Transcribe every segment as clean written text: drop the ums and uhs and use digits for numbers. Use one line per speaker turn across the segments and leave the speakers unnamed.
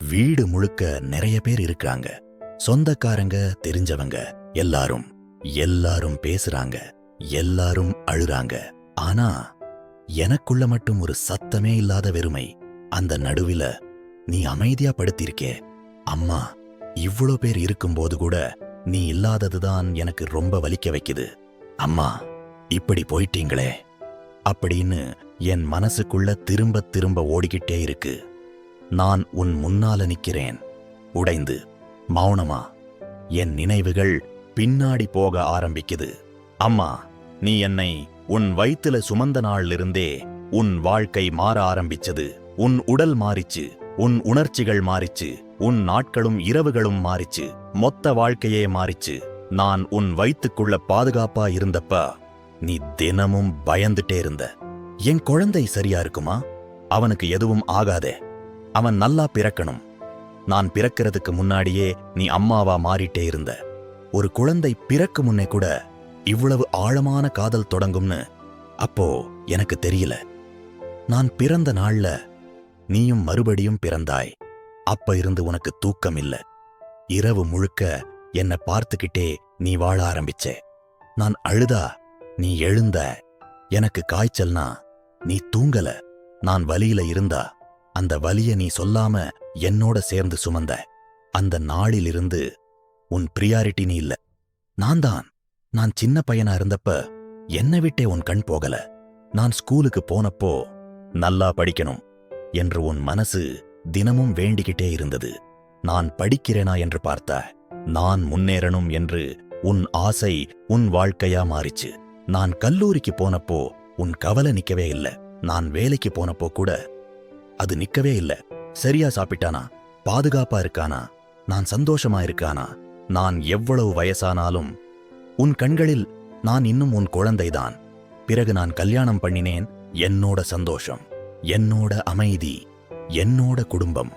வீடு முழுக்க நிறைய பேர் இருக்காங்க. சொந்தக்காரங்க, தெரிஞ்சவங்க எல்லாரும் எல்லாரும் பேசுறாங்க, எல்லாரும் அழுறாங்க. ஆனா எனக்குள்ள மட்டும் ஒரு சத்தமே இல்லாத வெறுமை. அந்த நடுவில நீ அமைதியா படுத்திருக்கே. அம்மா, இவ்ளோ பேர் இருக்கும்போது கூட நீ இல்லாததுதான் எனக்கு ரொம்ப வலிக்க வைக்குது. அம்மா, இப்படி போயிட்டீங்களே அப்படின்னு என் மனசுக்குள்ள திரும்ப திரும்ப ஓடிக்கிட்டே இருக்கு. நான் உன் முன்னால நிக்கிறேன், உடைந்து, மௌனமா. என் நினைவுகள் பின்னாடி போக ஆரம்பிக்குது. அம்மா, நீ என்னை உன் வயித்துல சுமந்த நாளிலிருந்தே உன் வாழ்க்கை மாற ஆரம்பிச்சது. உன் உடல் மாறிச்சு, உன் உணர்ச்சிகள் மாறிச்சு, உன் நாட்களும் இரவுகளும் மாறிச்சு, மொத்த வாழ்க்கையே மாறிச்சு. நான் உன் வயித்துக்குள்ள பாதுகாப்பா இருந்தப்ப நீ தினமும் பயந்துட்டே இருந்த. என் குழந்தை சரியா இருக்குமா? அவனுக்கு எதுவும் ஆகாதே, அவன் நல்லா பிறக்கணும். நான் பிறக்கிறதுக்கு முன்னாடியே நீ அம்மாவா மாறிட்டே இருந்த. ஒரு குழந்தை பிறக்கு முன்னே கூட இவ்வளவு ஆழமான காதல் தொடங்கும்னு அப்போ எனக்கு தெரியல. நான் பிறந்த நாள்ல நீயும் மறுபடியும் பிறந்தாய். அப்ப இருந்து உனக்கு தூக்கம் இல்ல. இரவு முழுக்க என்னை பார்த்துக்கிட்டே நீ வாழ ஆரம்பிச்சே. நான் அழுதா நீ எழுந்த. எனக்கு காய்ச்சல்னா நீ தூங்கல. நான் வலியில இருந்தா அந்த வலிய நீ சொல்லாம என்னோட சேர்ந்து சுமந்த. அந்த நாளிலிருந்து உன் பிரியாரிட்டி நீ இல்ல, நான் சின்ன பையனா இருந்தப்ப என்னை விட்டே உன் கண் போகல. நான் ஸ்கூலுக்கு போனப்போ நல்லா படிக்கணும் என்று உன் மனசு தினமும் வேண்டிக்கிட்டே இருந்தது. நான் படிக்கிறேனா என்று பார்த்த. நான் முன்னேறணும் என்று உன் ஆசை உன் வாழ்க்கையா மாறிச்சு. நான் கல்லூரிக்கு போனப்போ உன் கவலை நிக்கவே இல்ல. நான் வேலைக்கு போனப்போ கூட அது நிக்கவே இல்ல. சரியா சாப்பிட்டானா, பாதுகாப்பா இருக்கானா, நான் சந்தோஷமா இருக்கானா, நான் எவ்வளவு வயசானாலும் உன் கண்களில் நான் இன்னும் உன் குழந்தைதான். பிறகு நான் கல்யாணம் பண்ணினேன். என்னோட சந்தோஷம், என்னோட அமைதி, என்னோட குடும்பம்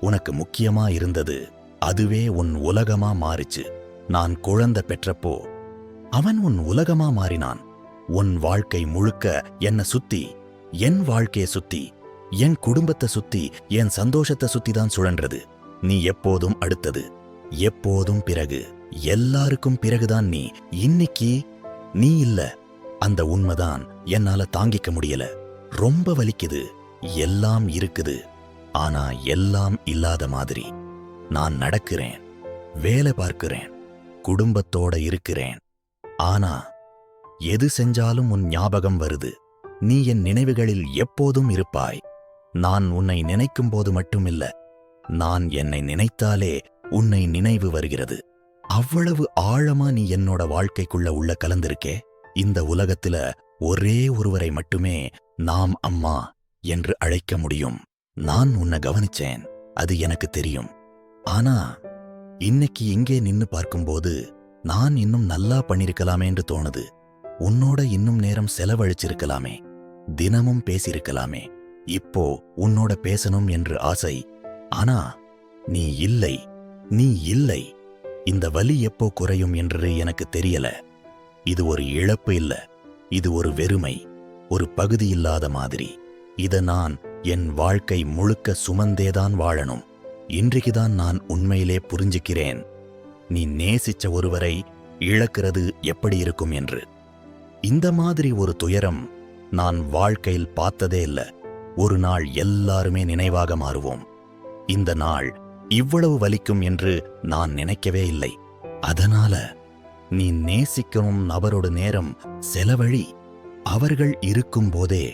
உனக்கு முக்கியமா இருந்தது. அதுவே உன் உலகமா மாறிச்சு. நான் குழந்தை பெற்றப்போ அவன் உன் உலகமா மாறினான். உன் வாழ்க்கை முழுக்க என்ன சுத்தி, என் வாழ்க்கையை சுத்தி, என் குடும்பத்தை சுத்தி, என் சந்தோஷத்தை சுத்தி தான் சுழன்றது. நீ எப்போதும் அடுத்தது, எப்போதும் பிறகு, எல்லாருக்கும் பிறகுதான் நீ. இன்னைக்கு நீ இல்ல. அந்த உண்மைதான் என்னால தாங்கிக்க முடியல. ரொம்ப வலிக்குது. எல்லாம் இருக்குது, ஆனா எல்லாம் இல்லாத மாதிரி. நான் நடக்கிறேன், வேலை பார்க்கிறேன், குடும்பத்தோட இருக்கிறேன். ஆனா எது செஞ்சாலும் உன் ஞாபகம் வருது. நீ என் நினைவுகளில் எப்போதும் இருப்பாய். நான் உன்னை நினைக்கும் போது மட்டுமில்ல, நான் என்னை நினைத்தாலே உன்னை நினைவு வருகிறது. அவ்வளவு ஆழமா நீ என்னோட வாழ்க்கைக்குள்ள உள்ள கலந்திருக்கே. இந்த உலகத்துல ஒரே ஒருவரை மட்டுமே நாம் அம்மா என்று அழைக்க முடியும். நான் உன்னை கவனிச்சேன், அது எனக்கு தெரியும். ஆனா இன்னைக்கு இங்கே நின்னு பார்க்கும்போது நான் இன்னும் நல்லா பண்ணிருக்கலாமேன்னு தோணுது. உன்னோட இன்னும் நேரம் செலவழிச்சிருக்கலாமே, தினமும் பேசியிருக்கலாமே. இப்போ உன்னோட பேசணும் என்று ஆசை. ஆனா நீ இல்லை, நீ இல்லை. இந்த வலி எப்போ குறையும் என்று எனக்கு தெரியல. இது ஒரு இழப்பு இல்ல, இது ஒரு வெறுமை, ஒரு பகுதி இல்லாத மாதிரி. இத நான் என் வாழ்க்கை முழுக்க சுமந்தேதான் வாழணும். இன்றைக்குதான் நான் உண்மையிலே புரிஞ்சுக்கிறேன், நீ நேசிச்ச ஒருவரை இழக்கிறது எப்படி இருக்கும் என்று. இந்த மாதிரி ஒரு துயரம் நான் வாழ்க்கையில் பார்த்ததே இல்ல. ஒரு நாள் எல்லாருமே நினைவாக மாறுவோம். இந்த நாள் இவ்வளவு வலிக்கும் என்று நான் நினைக்கவே இல்லை. அதனால நீ நேசிக்கும் நபரோட நேரம் செலவழி. அவர்கள் இருக்கும் போதே